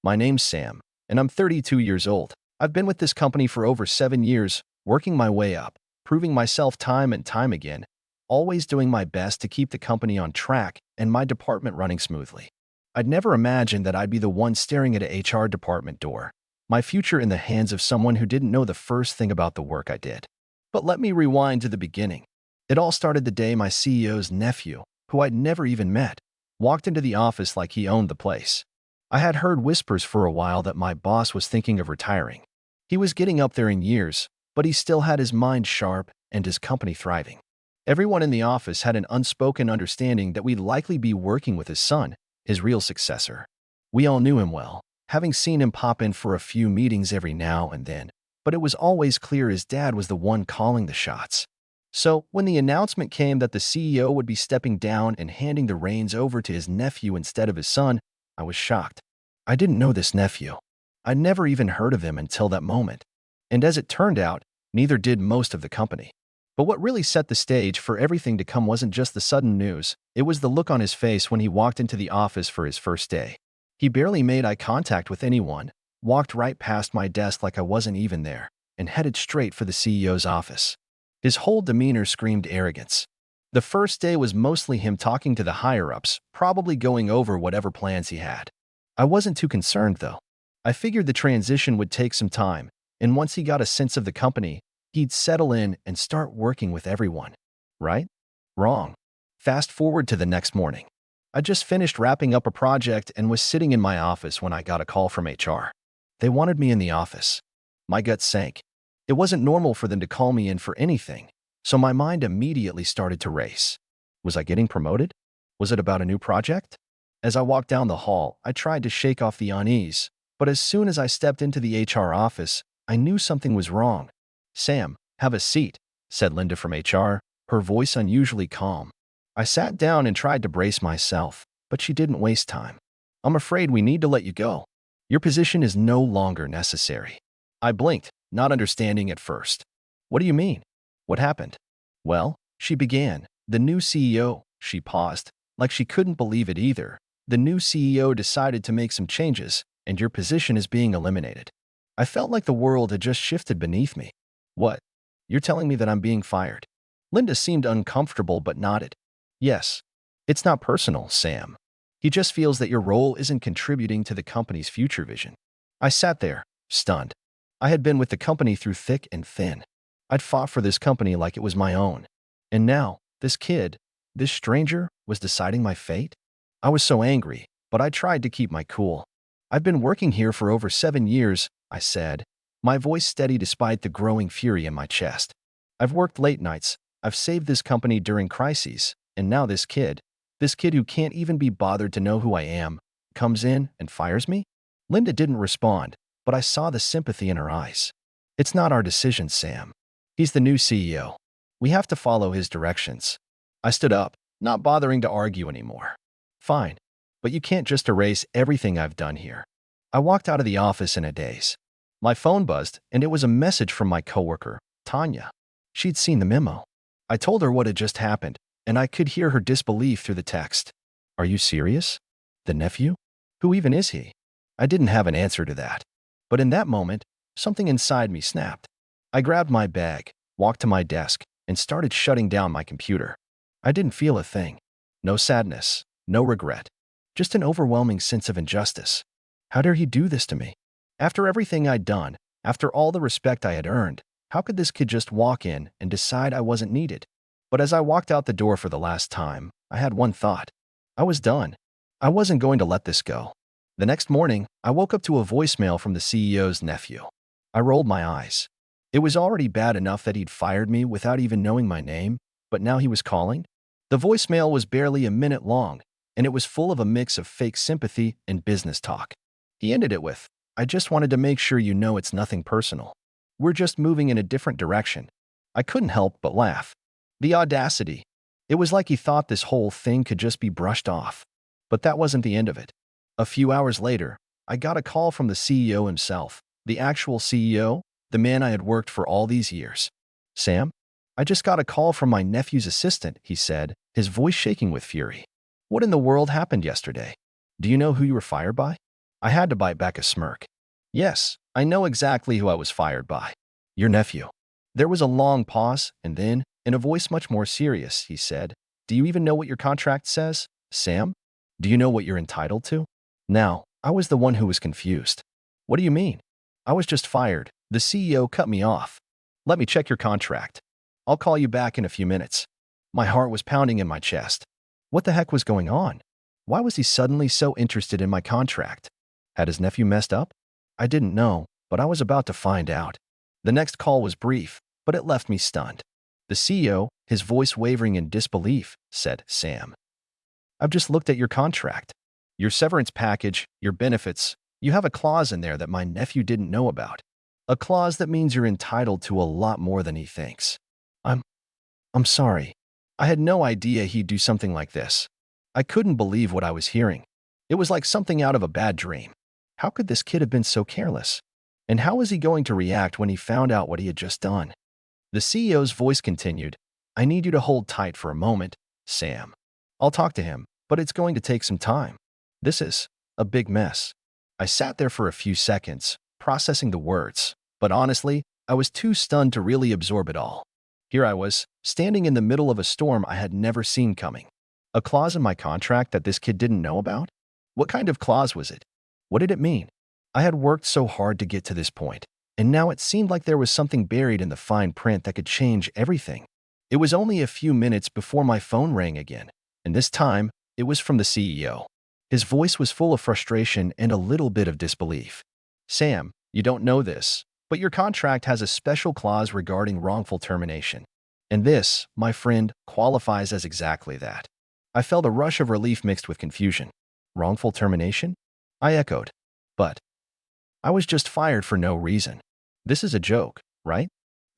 My name's Sam, and I'm 32 years old. I've been with this company for over 7 years, working my way up, proving myself time and time again, always doing my best to keep the company on track and my department running smoothly. I'd never imagined that I'd be the one staring at a HR department door, my future in the hands of someone who didn't know the first thing about the work I did. But let me rewind to the beginning. It all started the day my CEO's nephew, who I'd never even met, walked into the office like he owned the place. I had heard whispers for a while that my boss was thinking of retiring. He was getting up there in years, but he still had his mind sharp and his company thriving. Everyone in the office had an unspoken understanding that we'd likely be working with his son, his real successor. We all knew him well, having seen him pop in for a few meetings every now and then, but it was always clear his dad was the one calling the shots. So, when the announcement came that the CEO would be stepping down and handing the reins over to his nephew instead of his son, I was shocked. I didn't know this nephew. I'd never even heard of him until that moment. And as it turned out, neither did most of the company. But what really set the stage for everything to come wasn't just the sudden news, it was the look on his face when he walked into the office for his first day. He barely made eye contact with anyone, walked right past my desk like I wasn't even there, and headed straight for the CEO's office. His whole demeanor screamed arrogance. The first day was mostly him talking to the higher-ups, probably going over whatever plans he had. I wasn't too concerned, though. I figured the transition would take some time, and once he got a sense of the company, he'd settle in and start working with everyone. Right? Wrong. Fast forward to the next morning. I just finished wrapping up a project and was sitting in my office when I got a call from HR. They wanted me in the office. My gut sank. It wasn't normal for them to call me in for anything, so my mind immediately started to race. Was I getting promoted? Was it about a new project? As I walked down the hall, I tried to shake off the unease, but as soon as I stepped into the HR office, I knew something was wrong. "Sam, have a seat," said Linda from HR, her voice unusually calm. I sat down and tried to brace myself, but she didn't waste time. "I'm afraid we need to let you go. Your position is no longer necessary." I blinked, not understanding at first. "What do you mean? What happened?" "Well," she began, "the new CEO," she paused, like she couldn't believe it either. "The new CEO decided to make some changes, and your position is being eliminated." I felt like the world had just shifted beneath me. "What? You're telling me that I'm being fired?" Linda seemed uncomfortable but nodded. "Yes. It's not personal, Sam. He just feels that your role isn't contributing to the company's future vision." I sat there, stunned. I had been with the company through thick and thin. I'd fought for this company like it was my own. And now, this kid, this stranger, was deciding my fate? I was so angry, but I tried to keep my cool. "I've been working here for over 7 years, I said, my voice steady despite the growing fury in my chest. "I've worked late nights, I've saved this company during crises, and now this kid who can't even be bothered to know who I am, comes in and fires me?" Linda didn't respond, but I saw the sympathy in her eyes. "It's not our decision, Sam. He's the new CEO. We have to follow his directions." I stood up, not bothering to argue anymore. "Fine, but you can't just erase everything I've done here." I walked out of the office in a daze. My phone buzzed, and it was a message from my coworker, Tanya. She'd seen the memo. I told her what had just happened, and I could hear her disbelief through the text. "Are you serious? The nephew? Who even is he?" I didn't have an answer to that. But in that moment, something inside me snapped. I grabbed my bag, walked to my desk, and started shutting down my computer. I didn't feel a thing. No sadness, no regret. Just an overwhelming sense of injustice. How dare he do this to me? After everything I'd done, after all the respect I had earned, how could this kid just walk in and decide I wasn't needed? But as I walked out the door for the last time, I had one thought. I was done. I wasn't going to let this go. The next morning, I woke up to a voicemail from the CEO's nephew. I rolled my eyes. It was already bad enough that he'd fired me without even knowing my name, but now he was calling? The voicemail was barely a minute long, and it was full of a mix of fake sympathy and business talk. He ended it with, "I just wanted to make sure you know it's nothing personal. We're just moving in a different direction." I couldn't help but laugh. The audacity. It was like he thought this whole thing could just be brushed off. But that wasn't the end of it. A few hours later, I got a call from the CEO himself, the actual CEO, the man I had worked for all these years. "Sam, I just got a call from my nephew's assistant," he said, his voice shaking with fury. "What in the world happened yesterday? Do you know who you were fired by?" I had to bite back a smirk. Yes, I know exactly who I was fired by. Your nephew. There was a long pause, and then, in a voice much more serious, he said, Do you even know what your contract says, Sam? Do you know what you're entitled to? Now, I was the one who was confused. What do you mean? I was just fired. The CEO cut me off. Let me check your contract. I'll call you back in a few minutes. My heart was pounding in my chest. What the heck was going on? Why was he suddenly so interested in my contract? Had his nephew messed up? I didn't know, but I was about to find out. The next call was brief, but it left me stunned. The CEO, his voice wavering in disbelief, said, Sam, I've just looked at your contract. Your severance package, your benefits. You have a clause in there that my nephew didn't know about. A clause that means you're entitled to a lot more than he thinks. I'm sorry. I had no idea he'd do something like this. I couldn't believe what I was hearing. It was like something out of a bad dream. How could this kid have been so careless? And how was he going to react when he found out what he had just done? The CEO's voice continued, I need you to hold tight for a moment, Sam. I'll talk to him, but it's going to take some time. This is a big mess. I sat there for a few seconds, processing the words, but honestly, I was too stunned to really absorb it all. Here I was, standing in the middle of a storm I had never seen coming. A clause in my contract that this kid didn't know about? What kind of clause was it? What did it mean? I had worked so hard to get to this point, and now it seemed like there was something buried in the fine print that could change everything. It was only a few minutes before my phone rang again, and this time, it was from the CEO. His voice was full of frustration and a little bit of disbelief. Sam, you don't know this, but your contract has a special clause regarding wrongful termination. And this, my friend, qualifies as exactly that. I felt a rush of relief mixed with confusion. Wrongful termination? I echoed. But I was just fired for no reason. This is a joke, right?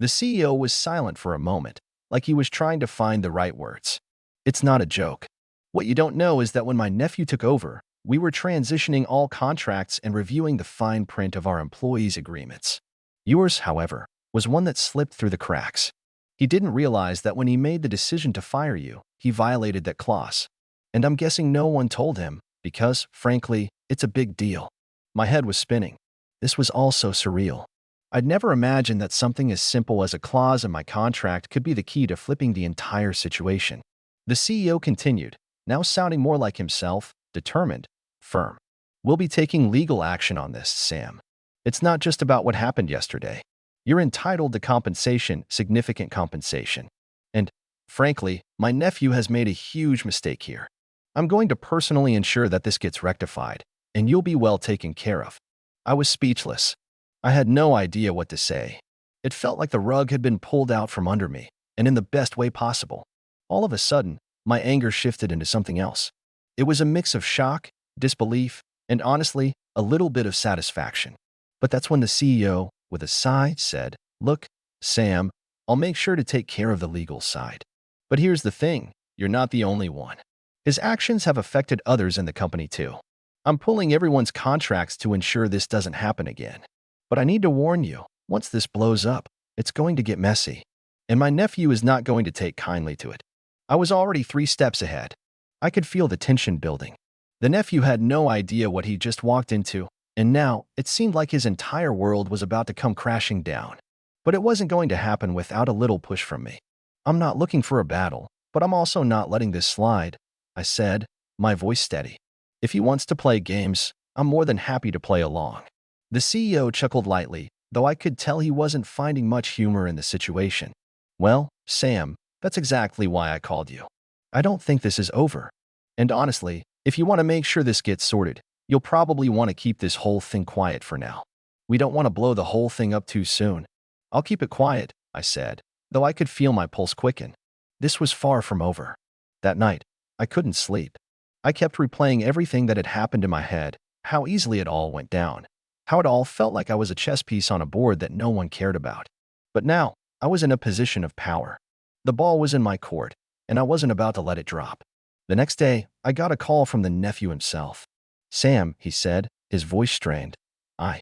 The CEO was silent for a moment, like he was trying to find the right words. It's not a joke. What you don't know is that when my nephew took over, we were transitioning all contracts and reviewing the fine print of our employees' agreements. Yours, however, was one that slipped through the cracks. He didn't realize that when he made the decision to fire you, he violated that clause. And I'm guessing no one told him, because, frankly, it's a big deal. My head was spinning. This was all so surreal. I'd never imagined that something as simple as a clause in my contract could be the key to flipping the entire situation. The CEO continued, now sounding more like himself, determined, firm. We'll be taking legal action on this, Sam. It's not just about what happened yesterday. You're entitled to compensation, significant compensation. And, frankly, my nephew has made a huge mistake here. I'm going to personally ensure that this gets rectified, and you'll be well taken care of. I was speechless. I had no idea what to say. It felt like the rug had been pulled out from under me, and in the best way possible. All of a sudden, my anger shifted into something else. It was a mix of shock, disbelief, and honestly, a little bit of satisfaction. But that's when the CEO, with a sigh, said, Look, Sam, I'll make sure to take care of the legal side. But here's the thing, you're not the only one. His actions have affected others in the company too. I'm pulling everyone's contracts to ensure this doesn't happen again. But I need to warn you, once this blows up, it's going to get messy. And my nephew is not going to take kindly to it. I was already 3 steps ahead. I could feel the tension building. The nephew had no idea what he just walked into, and now it seemed like his entire world was about to come crashing down. But it wasn't going to happen without a little push from me. I'm not looking for a battle, but I'm also not letting this slide, I said, my voice steady. If he wants to play games, I'm more than happy to play along. The CEO chuckled lightly, though I could tell he wasn't finding much humor in the situation. Well, Sam, that's exactly why I called you. I don't think this is over. And honestly, if you want to make sure this gets sorted, you'll probably want to keep this whole thing quiet for now. We don't want to blow the whole thing up too soon. I'll keep it quiet, I said, though I could feel my pulse quicken. This was far from over. That night, I couldn't sleep. I kept replaying everything that had happened in my head, how easily it all went down, how it all felt like I was a chess piece on a board that no one cared about. But now, I was in a position of power. The ball was in my court, and I wasn't about to let it drop. The next day, I got a call from the nephew himself. Sam, he said, his voice strained. I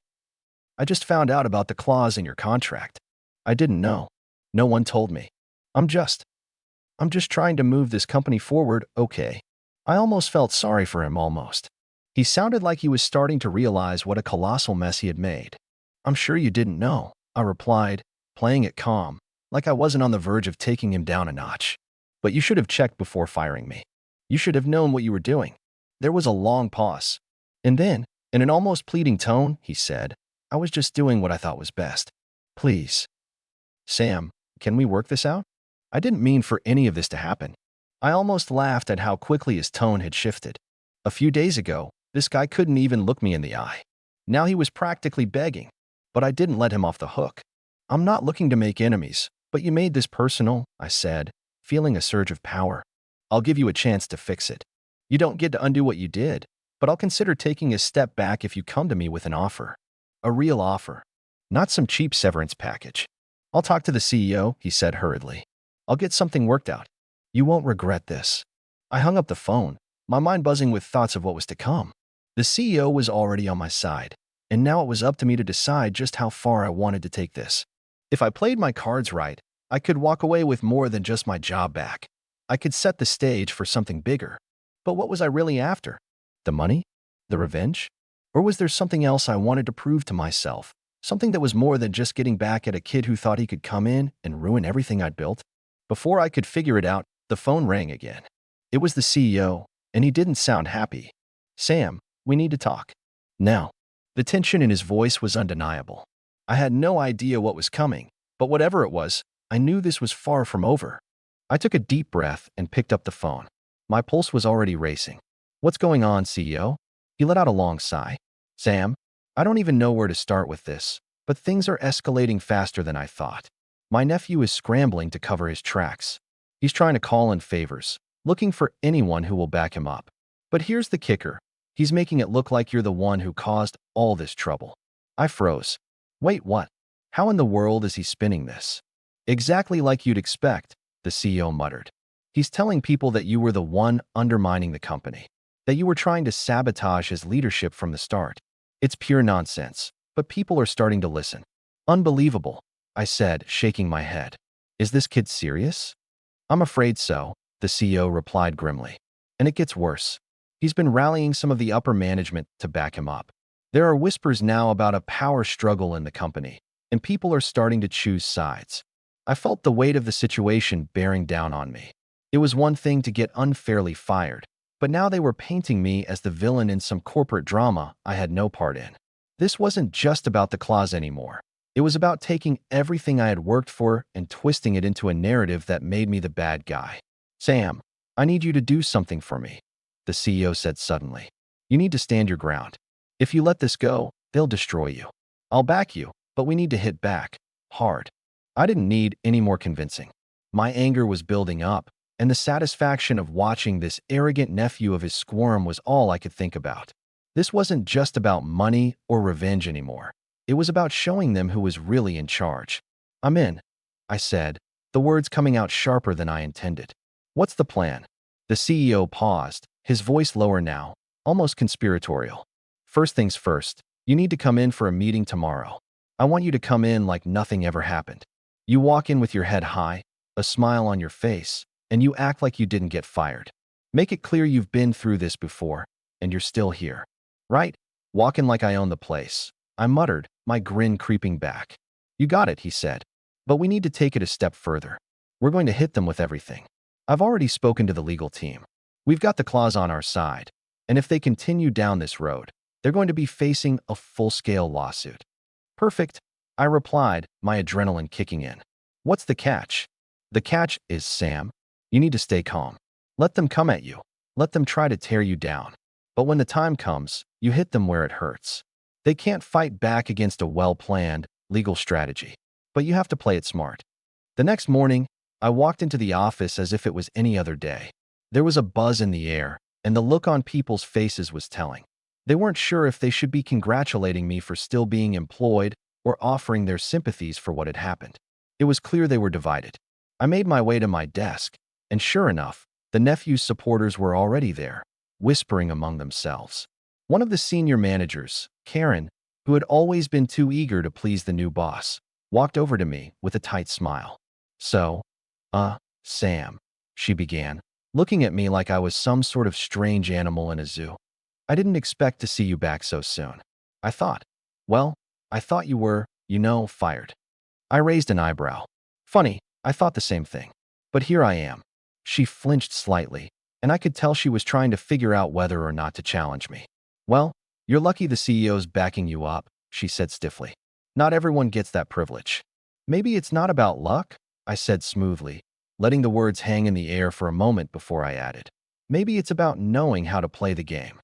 just found out about the clause in your contract. I didn't know. No one told me. I'm just trying to move this company forward, okay? I almost felt sorry for him, almost. He sounded like he was starting to realize what a colossal mess he had made. "I'm sure you didn't know," I replied, playing it calm, like I wasn't on the verge of taking him down a notch. "But you should have checked before firing me. You should have known what you were doing." There was a long pause. And then, in an almost pleading tone, he said, "I was just doing what I thought was best. Please. Sam, can we work this out?" I didn't mean for any of this to happen. I almost laughed at how quickly his tone had shifted. A few days ago, this guy couldn't even look me in the eye. Now he was practically begging. But I didn't let him off the hook. "I'm not looking to make enemies, but you made this personal," I said, feeling a surge of power. "I'll give you a chance to fix it. You don't get to undo what you did, but I'll consider taking a step back if you come to me with an offer. A real offer. Not some cheap severance package." "I'll talk to the CEO," he said hurriedly. "I'll get something worked out. You won't regret this." I hung up the phone, my mind buzzing with thoughts of what was to come. The CEO was already on my side, and now it was up to me to decide just how far I wanted to take this. If I played my cards right, I could walk away with more than just my job back. I could set the stage for something bigger. But what was I really after? The money? The revenge? Or was there something else I wanted to prove to myself? Something that was more than just getting back at a kid who thought he could come in and ruin everything I'd built? Before I could figure it out, the phone rang again. It was the CEO, and he didn't sound happy. "Sam, we need to talk. Now." The tension in his voice was undeniable. I had no idea what was coming, but whatever it was, I knew this was far from over. I took a deep breath and picked up the phone. My pulse was already racing. "What's going on, CEO?" He let out a long sigh. "Sam, I don't even know where to start with this, but things are escalating faster than I thought. My nephew is scrambling to cover his tracks. He's trying to call in favors, looking for anyone who will back him up. But here's the kicker. He's making it look like you're the one who caused all this trouble." I froze. "Wait, what? How in the world is he spinning this?" "Exactly like you'd expect," the CEO muttered. "He's telling people that you were the one undermining the company, that you were trying to sabotage his leadership from the start. It's pure nonsense, but people are starting to listen." "Unbelievable," I said, shaking my head. "Is this kid serious?" "I'm afraid so," the CEO replied grimly. "And it gets worse. He's been rallying some of the upper management to back him up. There are whispers now about a power struggle in the company, and people are starting to choose sides." I felt the weight of the situation bearing down on me. It was one thing to get unfairly fired, but now they were painting me as the villain in some corporate drama I had no part in. This wasn't just about the clause anymore. It was about taking everything I had worked for and twisting it into a narrative that made me the bad guy. "Sam, I need you to do something for me," the CEO said suddenly. "You need to stand your ground. If you let this go, they'll destroy you. I'll back you, but we need to hit back. Hard." I didn't need any more convincing. My anger was building up, and the satisfaction of watching this arrogant nephew of his squirm was all I could think about. This wasn't just about money or revenge anymore. It was about showing them who was really in charge. "I'm in," I said, the words coming out sharper than I intended. "What's the plan?" The CEO paused, his voice lower now, almost conspiratorial. "First things first, you need to come in for a meeting tomorrow. I want you to come in like nothing ever happened. You walk in with your head high, a smile on your face, and you act like you didn't get fired. Make it clear you've been through this before, and you're still here. Right? Walk in like I own the place." I muttered, my grin creeping back. "You got it," he said. "But we need to take it a step further. We're going to hit them with everything. I've already spoken to the legal team. We've got the clause on our side, and if they continue down this road, they're going to be facing a full-scale lawsuit." "Perfect," I replied, my adrenaline kicking in. "What's the catch?" "The catch is, Sam, you need to stay calm. Let them come at you. Let them try to tear you down. But when the time comes, you hit them where it hurts. They can't fight back against a well-planned, legal strategy. But you have to play it smart." The next morning, I walked into the office as if it was any other day. There was a buzz in the air, and the look on people's faces was telling. They weren't sure if they should be congratulating me for still being employed or offering their sympathies for what had happened. It was clear they were divided. I made my way to my desk, and sure enough, the nephew's supporters were already there, whispering among themselves. One of the senior managers, Karen, who had always been too eager to please the new boss, walked over to me with a tight smile. "So, Sam," she began, looking at me like I was some sort of strange animal in a zoo. I didn't expect to see you back so soon. I thought. Well, I thought you were, fired. I raised an eyebrow. Funny, I thought the same thing. But here I am. She flinched slightly, and I could tell she was trying to figure out whether or not to challenge me. Well, you're lucky the CEO's backing you up, she said stiffly. Not everyone gets that privilege. Maybe it's not about luck, I said smoothly, letting the words hang in the air for a moment before I added. Maybe it's about knowing how to play the game.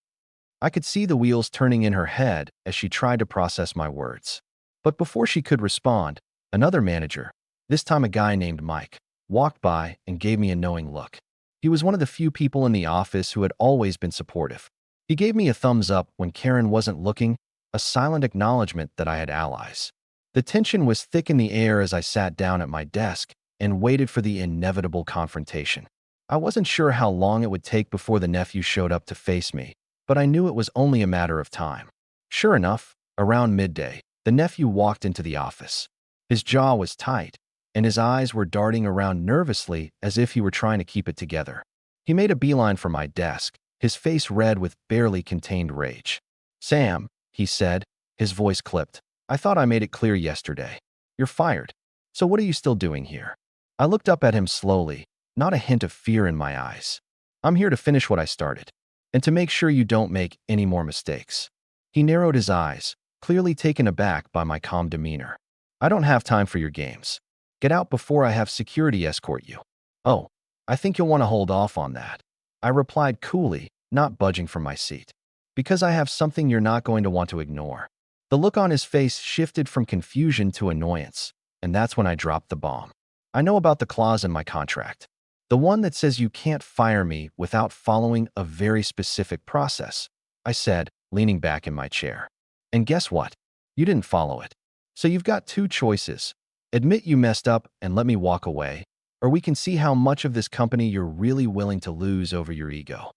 I could see the wheels turning in her head as she tried to process my words. But before she could respond, another manager, this time a guy named Mike, walked by and gave me a knowing look. He was one of the few people in the office who had always been supportive. He gave me a thumbs up when Karen wasn't looking, a silent acknowledgement that I had allies. The tension was thick in the air as I sat down at my desk and waited for the inevitable confrontation. I wasn't sure how long it would take before the nephew showed up to face me, but I knew it was only a matter of time. Sure enough, around midday, the nephew walked into the office. His jaw was tight, and his eyes were darting around nervously as if he were trying to keep it together. He made a beeline for my desk, his face red with barely contained rage. "Sam," he said, his voice clipped. "I thought I made it clear yesterday. You're fired. So what are you still doing here?" I looked up at him slowly, not a hint of fear in my eyes. "I'm here to finish what I started, and to make sure you don't make any more mistakes." He narrowed his eyes, clearly taken aback by my calm demeanor. "I don't have time for your games. Get out before I have security escort you." "Oh, I think you'll want to hold off on that," I replied coolly, not budging from my seat. "Because I have something you're not going to want to ignore." The look on his face shifted from confusion to annoyance, and that's when I dropped the bomb. "I know about the clause in my contract. The one that says you can't fire me without following a very specific process," I said, leaning back in my chair. "And guess what? You didn't follow it. So you've got two choices. Admit you messed up and let me walk away, or we can see how much of this company you're really willing to lose over your ego."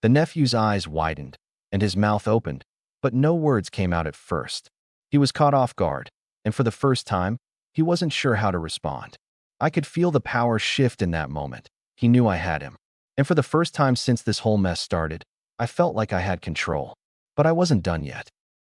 The nephew's eyes widened, and his mouth opened, but no words came out at first. He was caught off guard, and for the first time, he wasn't sure how to respond. I could feel the power shift in that moment. He knew I had him. And for the first time since this whole mess started, I felt like I had control. But I wasn't done yet.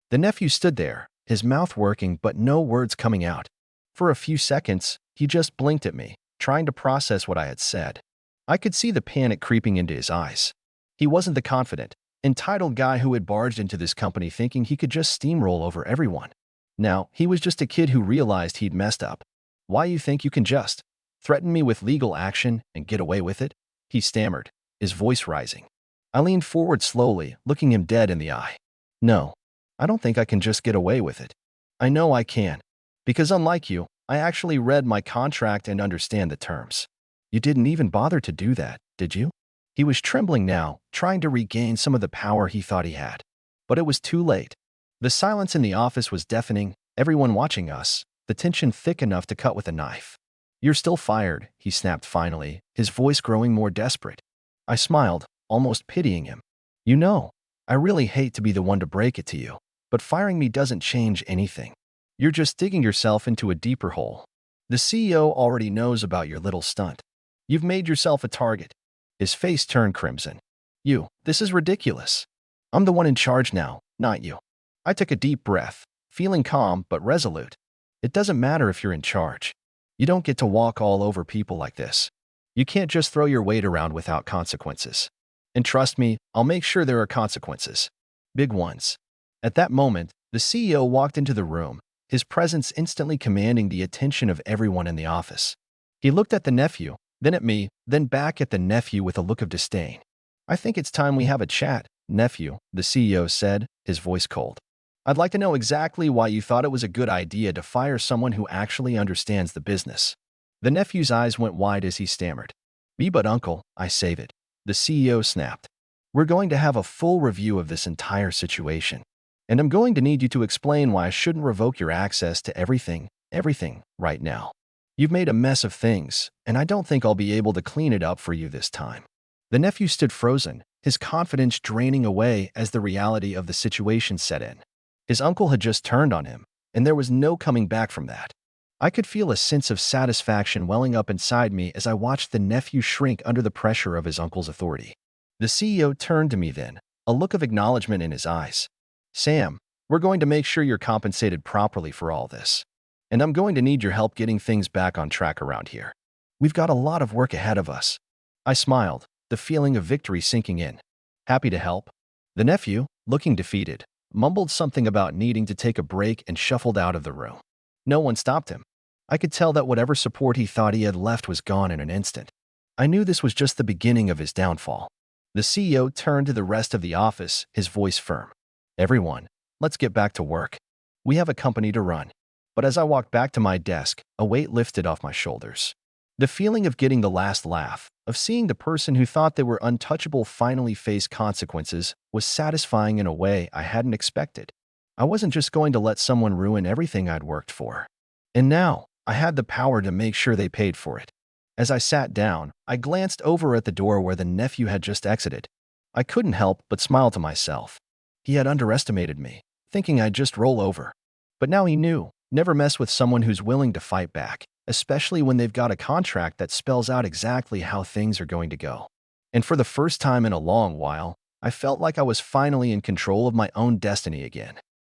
The nephew stood there, his mouth working but no words coming out. For a few seconds, he just blinked at me, trying to process what I had said. I could see the panic creeping into his eyes. He wasn't the confident, entitled guy who had barged into this company thinking he could just steamroll over everyone. Now, he was just a kid who realized he'd messed up. "Why you think you can just threaten me with legal action and get away with it?" he stammered, his voice rising. I leaned forward slowly, looking him dead in the eye. "No, I don't think I can just get away with it. I know I can. Because unlike you, I actually read my contract and understand the terms." "You didn't even bother to do that, did you?" He was trembling now, trying to regain some of the power he thought he had. But it was too late. The silence in the office was deafening, everyone watching us, the tension thick enough to cut with a knife. "You're still fired," he snapped finally, his voice growing more desperate. I smiled, almost pitying him. "You know, I really hate to be the one to break it to you, but firing me doesn't change anything. You're just digging yourself into a deeper hole. The CEO already knows about your little stunt. You've made yourself a target." His face turned crimson. This is ridiculous. I'm the one in charge now, not you." I took a deep breath, feeling calm but resolute. "It doesn't matter if you're in charge. You don't get to walk all over people like this. You can't just throw your weight around without consequences. And trust me, I'll make sure there are consequences. Big ones." At that moment, the CEO walked into the room, his presence instantly commanding the attention of everyone in the office. He looked at the nephew, then at me, then back at the nephew with a look of disdain. "I think it's time we have a chat, nephew," the CEO said, his voice cold. "I'd like to know exactly why you thought it was a good idea to fire someone who actually understands the business." The nephew's eyes went wide as he stammered. "Me but uncle, I save it," the CEO snapped. "We're going to have a full review of this entire situation. And I'm going to need you to explain why I shouldn't revoke your access to everything, right now. You've made a mess of things, and I don't think I'll be able to clean it up for you this time." The nephew stood frozen, his confidence draining away as the reality of the situation set in. His uncle had just turned on him, and there was no coming back from that. I could feel a sense of satisfaction welling up inside me as I watched the nephew shrink under the pressure of his uncle's authority. The CEO turned to me then, a look of acknowledgement in his eyes. Sam, we're going to make sure you're compensated properly for all this. And I'm going to need your help getting things back on track around here. We've got a lot of work ahead of us. I smiled, the feeling of victory sinking in. Happy to help. The nephew, looking defeated, mumbled something about needing to take a break and shuffled out of the room. No one stopped him. I could tell that whatever support he thought he had left was gone in an instant. I knew this was just the beginning of his downfall. The CEO turned to the rest of the office, his voice firm. Everyone, let's get back to work. We have a company to run. But as I walked back to my desk, a weight lifted off my shoulders. The feeling of getting the last laugh, of seeing the person who thought they were untouchable finally face consequences, was satisfying in a way I hadn't expected. I wasn't just going to let someone ruin everything I'd worked for. And now, I had the power to make sure they paid for it. As I sat down, I glanced over at the door where the nephew had just exited. I couldn't help but smile to myself. He had underestimated me, thinking I'd just roll over. But now he knew, never mess with someone who's willing to fight back, especially when they've got a contract that spells out exactly how things are going to go. And for the first time in a long while, I felt like I was finally in control of my own destiny again.